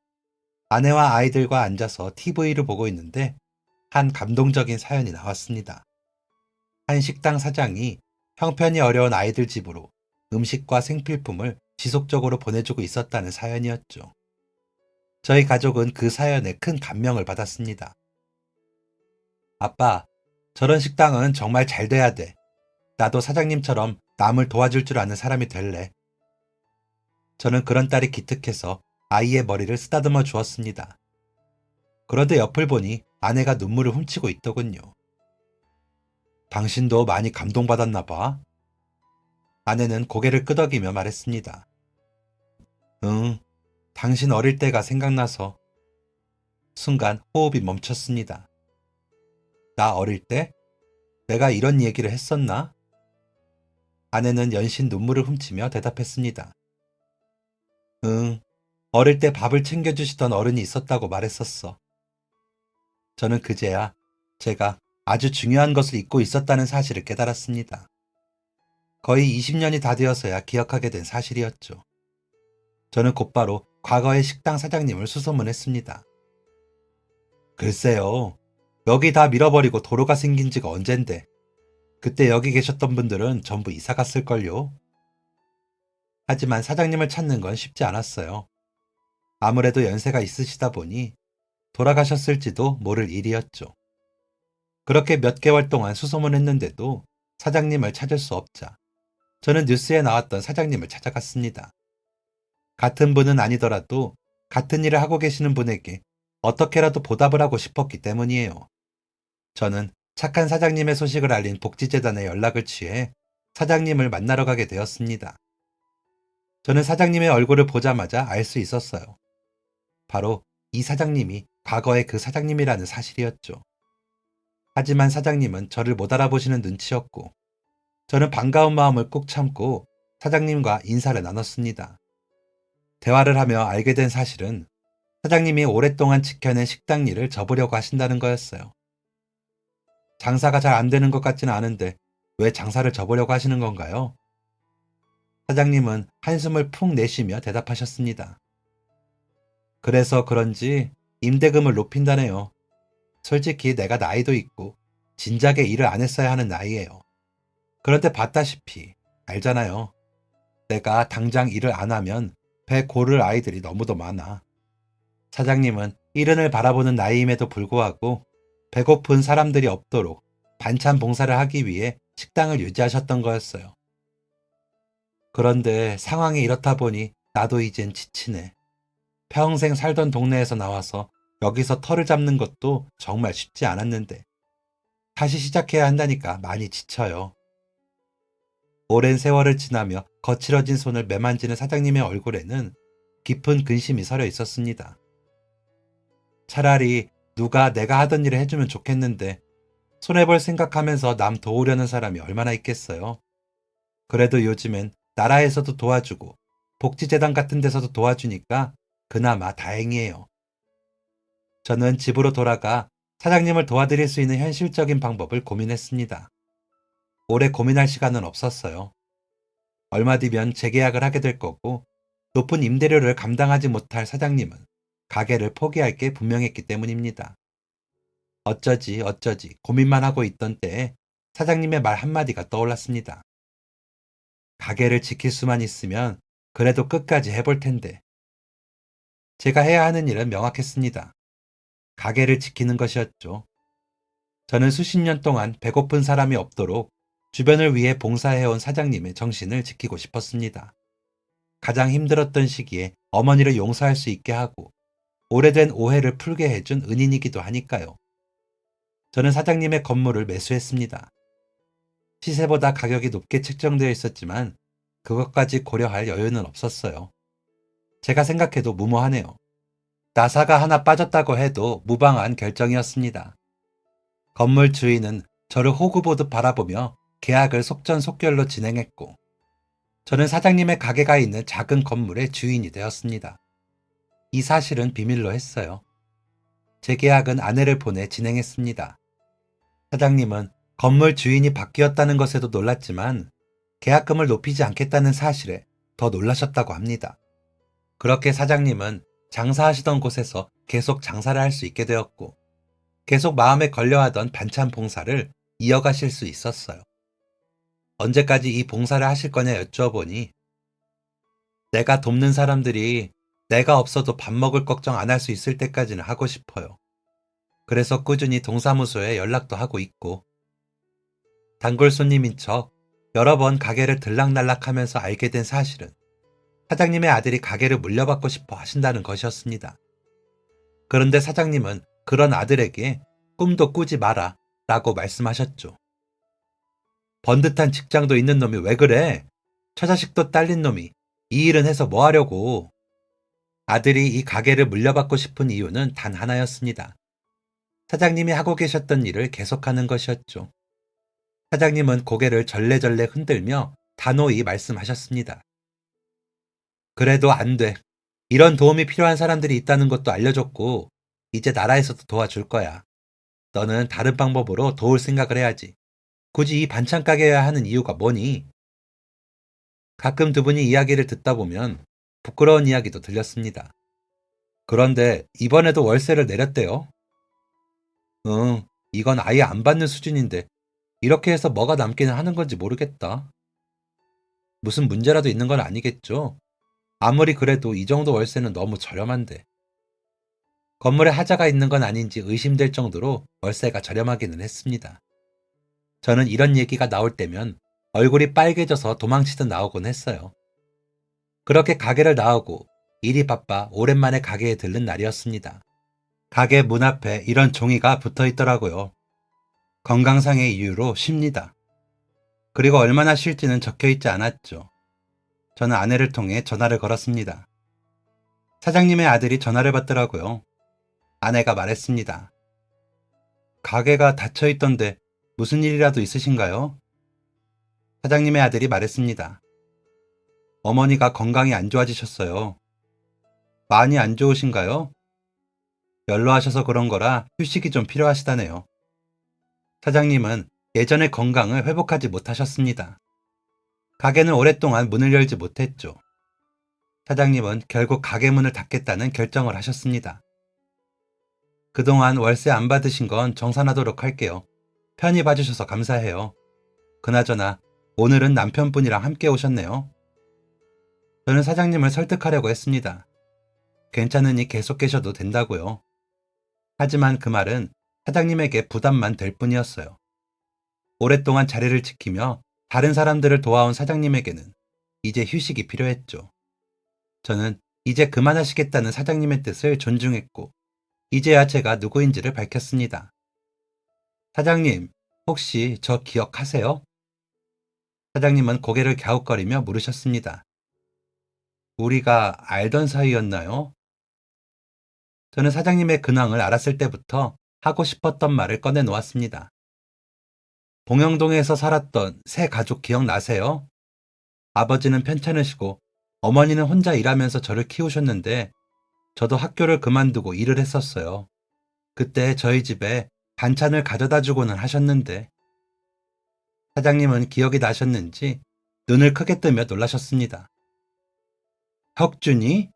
아내와 아이들과 앉아서 TV를 보고 있는데 한 감동적인 사연이 나왔습니다. 한 식당 사장이 형편이 어려운 아이들 집으로 음식과 생필품을 지속적으로 보내주고 있었다는 사연이었죠. 저희 가족은 그 사연에 큰 감명을 받았습니다. 아빠, 저런 식당은 정말 잘 돼야 돼. 나도 사장님처럼 남을 도와줄 줄 아는 사람이 될래. 저는 그런 딸이 기특해서 아이의 머리를 쓰다듬어 주었습니다. 그런데 옆을 보니 아내가 눈물을 훔치고 있더군요. 당신도 많이 감동받았나 봐. 아내는 고개를 끄덕이며 말했습니다. 응, 당신 어릴 때가 생각나서. 순간 호흡이 멈췄습니다. 나 어릴 때? 내가 이런 얘기를 했었나? 아내는 연신 눈물을 훔치며 대답했습니다. 응, 어릴 때 밥을 챙겨주시던 어른이 있었다고 말했었어. 저는 그제야 제가 아주 중요한 것을 잊고 있었다는 사실을 깨달았습니다. 거의 20년이 다 되어서야 기억하게 된 사실이었죠. 저는 곧바로 과거의 식당 사장님을 수소문했습니다. 글쎄요, 여기 다 밀어버리고 도로가 생긴 지가 언젠데 그때 여기 계셨던 분들은 전부 이사 갔을걸요. 하지만 사장님을 찾는 건 쉽지 않았어요. 아무래도 연세가 있으시다 보니 돌아가셨을지도 모를 일이었죠. 그렇게 몇 개월 동안 수소문했는데도 사장님을 찾을 수 없자 저는 뉴스에 나왔던 사장님을 찾아갔습니다. 같은 분은 아니더라도 같은 일을 하고 계시는 분에게 어떻게라도 보답을 하고 싶었기 때문이에요. 저는 착한 사장님의 소식을 알린 복지재단에 연락을 취해 사장님을 만나러 가게 되었습니다. 저는 사장님의 얼굴을 보자마자 알 수 있었어요. 바로 이 사장님이 과거의 그 사장님이라는 사실이었죠. 하지만 사장님은 저를 못 알아보시는 눈치였고, 저는 반가운 마음을 꾹 참고 사장님과 인사를 나눴습니다. 대화를 하며 알게 된 사실은 사장님이 오랫동안 지켜낸 식당 일을 접으려고 하신다는 거였어요. 장사가 잘 안 되는 것 같지는 않은데 왜 장사를 접으려고 하시는 건가요? 사장님은 한숨을 푹 내쉬며 대답하셨습니다. 그래서 그런지 임대금을 높인다네요. 솔직히 내가 나이도 있고 진작에 일을 안 했어야 하는 나이예요. 그런데 봤다시피 알잖아요. 내가 당장 일을 안 하면 배 고를 아이들이 너무도 많아. 사장님은 이른을 바라보는 나이임에도 불구하고 배고픈 사람들이 없도록 반찬 봉사를 하기 위해 식당을 유지하셨던 거였어요. 그런데 상황이 이렇다 보니 나도 이젠 지치네. 평생 살던 동네에서 나와서 여기서 터를 잡는 것도 정말 쉽지 않았는데 다시 시작해야 한다니까 많이 지쳐요. 오랜 세월을 지나며 거칠어진 손을 매만지는 사장님의 얼굴에는 깊은 근심이 서려 있었습니다. 차라리 누가 내가 하던 일을 해주면 좋겠는데 손해볼 생각하면서 남 도우려는 사람이 얼마나 있겠어요. 그래도 요즘엔 나라에서도 도와주고 복지재단 같은 데서도 도와주니까 그나마 다행이에요. 저는 집으로 돌아가 사장님을 도와드릴 수 있는 현실적인 방법을 고민했습니다. 오래 고민할 시간은 없었어요. 얼마 뒤면 재계약을 하게 될 거고 높은 임대료를 감당하지 못할 사장님은 가게를 포기할 게 분명했기 때문입니다. 어쩌지 고민만 하고 있던 때에 사장님의 말 한마디가 떠올랐습니다. 가게를 지킬 수만 있으면 그래도 끝까지 해볼 텐데. 제가 해야 하는 일은 명확했습니다. 가게를 지키는 것이었죠. 저는 수십 년 동안 배고픈 사람이 없도록 주변을 위해 봉사해온 사장님의 정신을 지키고 싶었습니다. 가장 힘들었던 시기에 어머니를 용서할 수 있게 하고 오래된 오해를 풀게 해준 은인이기도 하니까요. 저는 사장님의 건물을 매수했습니다. 시세보다 가격이 높게 책정되어 있었지만 그것까지 고려할 여유는 없었어요. 제가 생각해도 무모하네요. 나사가 하나 빠졌다고 해도 무방한 결정이었습니다. 건물 주인은 저를 호구보듯 바라보며 계약을 속전속결로 진행했고 저는 사장님의 가게가 있는 작은 건물의 주인이 되었습니다. 이 사실은 비밀로 했어요. 제 계약은 아내를 보내 진행했습니다. 사장님은 건물 주인이 바뀌었다는 것에도 놀랐지만 계약금을 높이지 않겠다는 사실에 더 놀라셨다고 합니다. 그렇게 사장님은 장사하시던 곳에서 계속 장사를 할 수 있게 되었고 계속 마음에 걸려하던 반찬 봉사를 이어가실 수 있었어요. 언제까지 이 봉사를 하실 거냐 여쭤보니 내가 돕는 사람들이 내가 없어도 밥 먹을 걱정 안 할 수 있을 때까지는 하고 싶어요. 그래서 꾸준히 동사무소에 연락도 하고 있고 단골 손님인 척 여러 번 가게를 들락날락하면서 알게 된 사실은 사장님의 아들이 가게를 물려받고 싶어 하신다는 것이었습니다. 그런데 사장님은 그런 아들에게 꿈도 꾸지 마라 라고 말씀하셨죠. 번듯한 직장도 있는 놈이 왜 그래? 처자식도 딸린 놈이 이 일은 해서 뭐 하려고? 아들이 이 가게를 물려받고 싶은 이유는 단 하나였습니다. 사장님이 하고 계셨던 일을 계속하는 것이었죠. 사장님은 고개를 절레절레 흔들며 단호히 말씀하셨습니다. 그래도 안 돼. 이런 도움이 필요한 사람들이 있다는 것도 알려줬고 이제 나라에서도 도와줄 거야. 너는 다른 방법으로 도울 생각을 해야지. 굳이 이 반찬 가게여야 하는 이유가 뭐니? 가끔 두 분이 이야기를 듣다 보면 부끄러운 이야기도 들렸습니다. 그런데 이번에도 월세를 내렸대요. 응, 이건 아예 안 받는 수준인데 이렇게 해서 뭐가 남기는 하는 건지 모르겠다. 무슨 문제라도 있는 건 아니겠죠? 아무리 그래도 이 정도 월세는 너무 저렴한데. 건물에 하자가 있는 건 아닌지 의심될 정도로 월세가 저렴하기는 했습니다. 저는 이런 얘기가 나올 때면 얼굴이 빨개져서 도망치듯 나오곤 했어요. 그렇게 가게를 나오고 일이 바빠 오랜만에 가게에 들른 날이었습니다. 가게 문 앞에 이런 종이가 붙어 있더라고요. 건강상의 이유로 쉽니다. 그리고 얼마나 쉴지는 적혀 있지 않았죠. 저는 아내를 통해 전화를 걸었습니다. 사장님의 아들이 전화를 받더라고요. 아내가 말했습니다. 가게가 닫혀 있던데 무슨 일이라도 있으신가요? 사장님의 아들이 말했습니다. 어머니가 건강이 안 좋아지셨어요. 많이 안 좋으신가요? 연로하셔서 그런 거라 휴식이 좀 필요하시다네요. 사장님은 예전의 건강을 회복하지 못하셨습니다. 가게는 오랫동안 문을 열지 못했죠. 사장님은 결국 가게 문을 닫겠다는 결정을 하셨습니다. 그동안 월세 안 받으신 건 정산하도록 할게요. 편히 봐주셔서 감사해요. 그나저나 오늘은 남편분이랑 함께 오셨네요. 저는 사장님을 설득하려고 했습니다. 괜찮으니 계속 계셔도 된다고요. 하지만 그 말은 사장님에게 부담만 될 뿐이었어요. 오랫동안 자리를 지키며 다른 사람들을 도와온 사장님에게는 이제 휴식이 필요했죠. 저는 이제 그만하시겠다는 사장님의 뜻을 존중했고, 이제야 제가 누구인지를 밝혔습니다. 사장님, 혹시 저 기억하세요? 사장님은 고개를 갸웃거리며 물으셨습니다. 우리가 알던 사이였나요? 저는 사장님의 근황을 알았을 때부터 하고 싶었던 말을 꺼내놓았습니다. 봉영동에서 살았던 새 가족 기억나세요? 아버지는 편찮으시고 어머니는 혼자 일하면서 저를 키우셨는데 저도 학교를 그만두고 일을 했었어요. 그때 저희 집에 반찬을 가져다 주고는 하셨는데 사장님은 기억이 나셨는지 눈을 크게 뜨며 놀라셨습니다. 혁준이?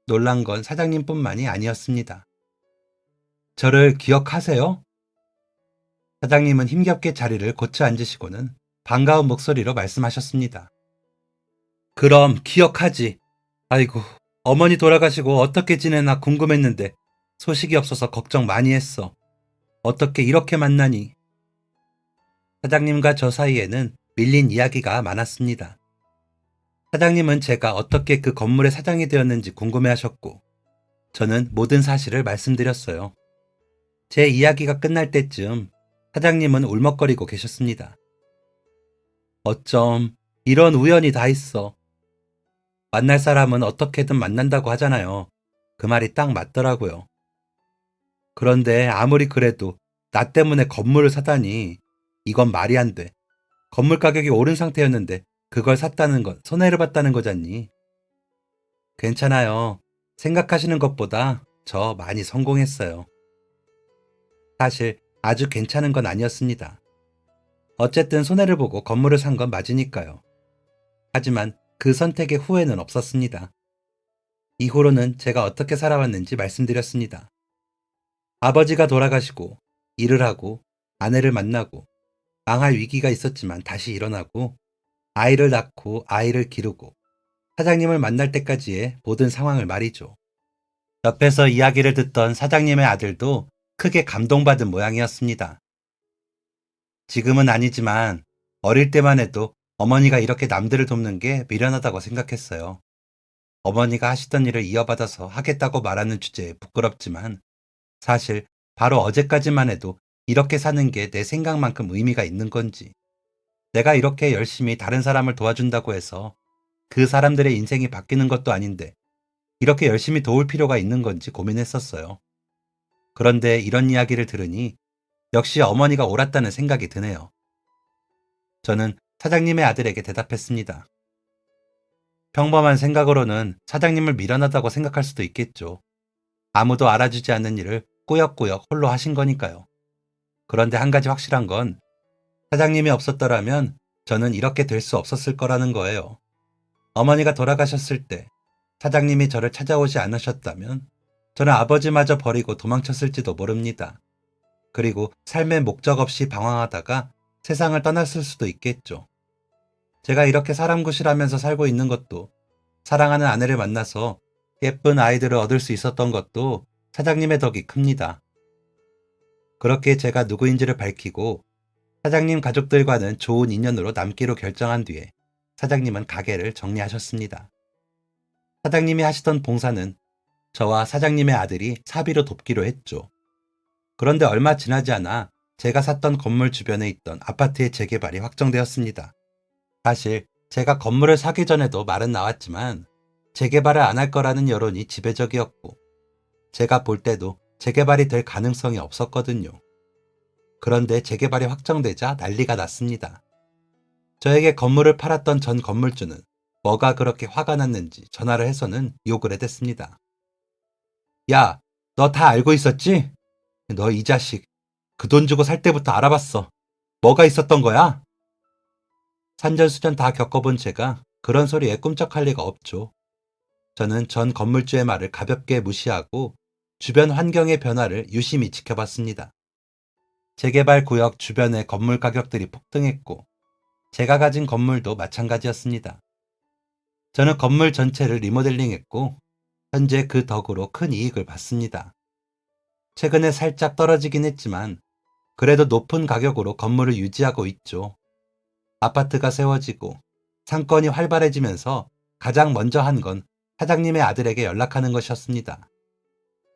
놀란 건 사장님뿐만이 아니었습니다. 저를 기억하세요? 사장님은 힘겹게 자리를 고쳐 앉으시고는 반가운 목소리로 말씀하셨습니다. 그럼 기억하지. 아이고, 어머니 돌아가시고 어떻게 지내나 궁금했는데 소식이 없어서 걱정 많이 했어. 어떻게 이렇게 만나니? 사장님과 저 사이에는 밀린 이야기가 많았습니다. 사장님은 제가 어떻게 그 건물의 사장이 되었는지 궁금해하셨고, 저는 모든 사실을 말씀드렸어요. 제 이야기가 끝날 때쯤 사장님은 울먹거리고 계셨습니다. 어쩜 이런 우연이 다 있어. 만날 사람은 어떻게든 만난다고 하잖아요. 그 말이 딱 맞더라고요. 그런데 아무리 그래도 나 때문에 건물을 사다니 이건 말이 안 돼. 건물 가격이 오른 상태였는데 그걸 샀다는 건 손해를 봤다는 거잖니. 괜찮아요. 생각하시는 것보다 저 많이 성공했어요. 사실 아주 괜찮은 건 아니었습니다. 어쨌든 손해를 보고 건물을 산 건 맞으니까요. 하지만 그 선택의 후회는 없었습니다. 이후로는 제가 어떻게 살아왔는지 말씀드렸습니다. 아버지가 돌아가시고 일을 하고 아내를 만나고 망할 위기가 있었지만 다시 일어나고 아이를 낳고 아이를 기르고 사장님을 만날 때까지의 모든 상황을 말이죠. 옆에서 이야기를 듣던 사장님의 아들도 크게 감동받은 모양이었습니다. 지금은 아니지만 어릴 때만 해도 어머니가 이렇게 남들을 돕는 게 미련하다고 생각했어요. 어머니가 하시던 일을 이어받아서 하겠다고 말하는 주제에 부끄럽지만 사실 바로 어제까지만 해도 이렇게 사는 게 내 생각만큼 의미가 있는 건지, 내가 이렇게 열심히 다른 사람을 도와준다고 해서 그 사람들의 인생이 바뀌는 것도 아닌데 이렇게 열심히 도울 필요가 있는 건지 고민했었어요. 그런데 이런 이야기를 들으니 역시 어머니가 옳았다는 생각이 드네요. 저는 사장님의 아들에게 대답했습니다. 평범한 생각으로는 사장님을 미련하다고 생각할 수도 있겠죠. 아무도 알아주지 않는 일을 꾸역꾸역 홀로 하신 거니까요. 그런데 한 가지 확실한 건 사장님이 없었더라면 저는 이렇게 될 수 없었을 거라는 거예요. 어머니가 돌아가셨을 때 사장님이 저를 찾아오지 않으셨다면 저는 아버지마저 버리고 도망쳤을지도 모릅니다. 그리고 삶의 목적 없이 방황하다가 세상을 떠났을 수도 있겠죠. 제가 이렇게 사람 구실하면서 살고 있는 것도, 사랑하는 아내를 만나서 예쁜 아이들을 얻을 수 있었던 것도 사장님의 덕이 큽니다. 그렇게 제가 누구인지를 밝히고 사장님 가족들과는 좋은 인연으로 남기로 결정한 뒤에 사장님은 가게를 정리하셨습니다. 사장님이 하시던 봉사는 저와 사장님의 아들이 사비로 돕기로 했죠. 그런데 얼마 지나지 않아 제가 샀던 건물 주변에 있던 아파트의 재개발이 확정되었습니다. 사실 제가 건물을 사기 전에도 말은 나왔지만 재개발을 안 할 거라는 여론이 지배적이었고 제가 볼 때도 재개발이 될 가능성이 없었거든요. 그런데 재개발이 확정되자 난리가 났습니다. 저에게 건물을 팔았던 전 건물주는 뭐가 그렇게 화가 났는지 전화를 해서는 욕을 해댔습니다. 야, 너 다 알고 있었지? 너 이 자식, 그 돈 주고 살 때부터 알아봤어. 뭐가 있었던 거야? 산전수전 다 겪어본 제가 그런 소리에 꿈쩍할 리가 없죠. 저는 전 건물주의 말을 가볍게 무시하고 주변 환경의 변화를 유심히 지켜봤습니다. 재개발 구역 주변의 건물 가격들이 폭등했고 제가 가진 건물도 마찬가지였습니다. 저는 건물 전체를 리모델링했고 현재 그 덕으로 큰 이익을 봤습니다. 최근에 살짝 떨어지긴 했지만 그래도 높은 가격으로 건물을 유지하고 있죠. 아파트가 세워지고 상권이 활발해지면서 가장 먼저 한 건 사장님의 아들에게 연락하는 것이었습니다.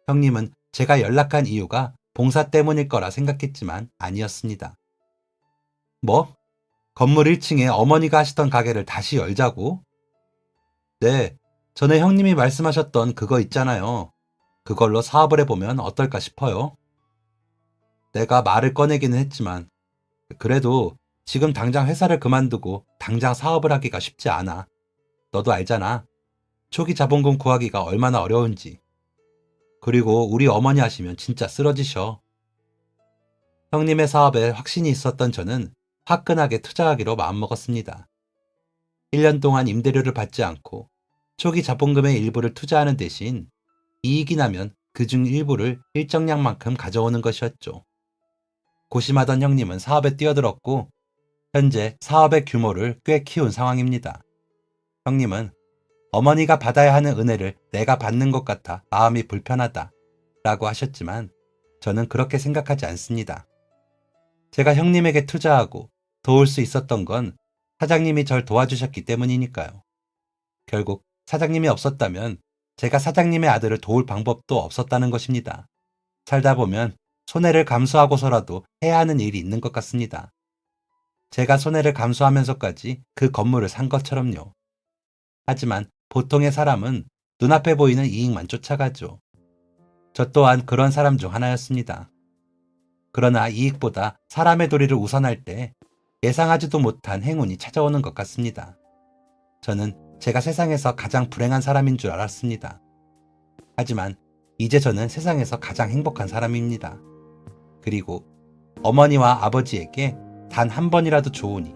형님은 제가 연락한 이유가 봉사 때문일 거라 생각했지만 아니었습니다. 뭐? 건물 1층에 어머니가 하시던 가게를 다시 열자고? 네, 전에 형님이 말씀하셨던 그거 있잖아요. 그걸로 사업을 해보면 어떨까 싶어요. 내가 말을 꺼내기는 했지만 그래도 지금 당장 회사를 그만두고 당장 사업을 하기가 쉽지 않아. 너도 알잖아. 초기 자본금 구하기가 얼마나 어려운지. 그리고 우리 어머니 하시면 진짜 쓰러지셔. 형님의 사업에 확신이 있었던 저는 화끈하게 투자하기로 마음먹었습니다. 1년 동안 임대료를 받지 않고 초기 자본금의 일부를 투자하는 대신 이익이 나면 그중 일부를 일정량만큼 가져오는 것이었죠. 고심하던 형님은 사업에 뛰어들었고 현재 사업의 규모를 꽤 키운 상황입니다. 형님은 어머니가 받아야 하는 은혜를 내가 받는 것 같아 마음이 불편하다 라고 하셨지만 저는 그렇게 생각하지 않습니다. 제가 형님에게 투자하고 도울 수 있었던 건 사장님이 절 도와주셨기 때문이니까요. 결국 사장님이 없었다면 제가 사장님의 아들을 도울 방법도 없었다는 것입니다. 살다 보면 손해를 감수하고서라도 해야 하는 일이 있는 것 같습니다. 제가 손해를 감수하면서까지 그 건물을 산 것처럼요. 하지만 보통의 사람은 눈앞에 보이는 이익만 쫓아가죠. 저 또한 그런 사람 중 하나였습니다. 그러나 이익보다 사람의 도리를 우선할 때 예상하지도 못한 행운이 찾아오는 것 같습니다. 저는 제가 세상에서 가장 불행한 사람인 줄 알았습니다. 하지만 이제 저는 세상에서 가장 행복한 사람입니다. 그리고 어머니와 아버지에게 단 한 번이라도 좋으니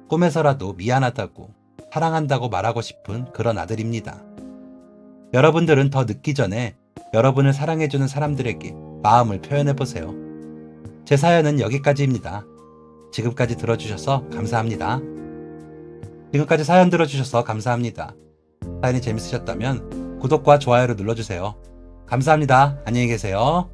꿈에서라도 미안하다고 사랑한다고 말하고 싶은 그런 아들입니다. 여러분들은 더 늦기 전에 여러분을 사랑해주는 사람들에게 마음을 표현해보세요. 제 사연은 여기까지입니다. 지금까지 들어주셔서 감사합니다. 지금까지 사연 들어주셔서 감사합니다. 사연이 재밌으셨다면 구독과 좋아요를 눌러주세요. 감사합니다. 안녕히 계세요.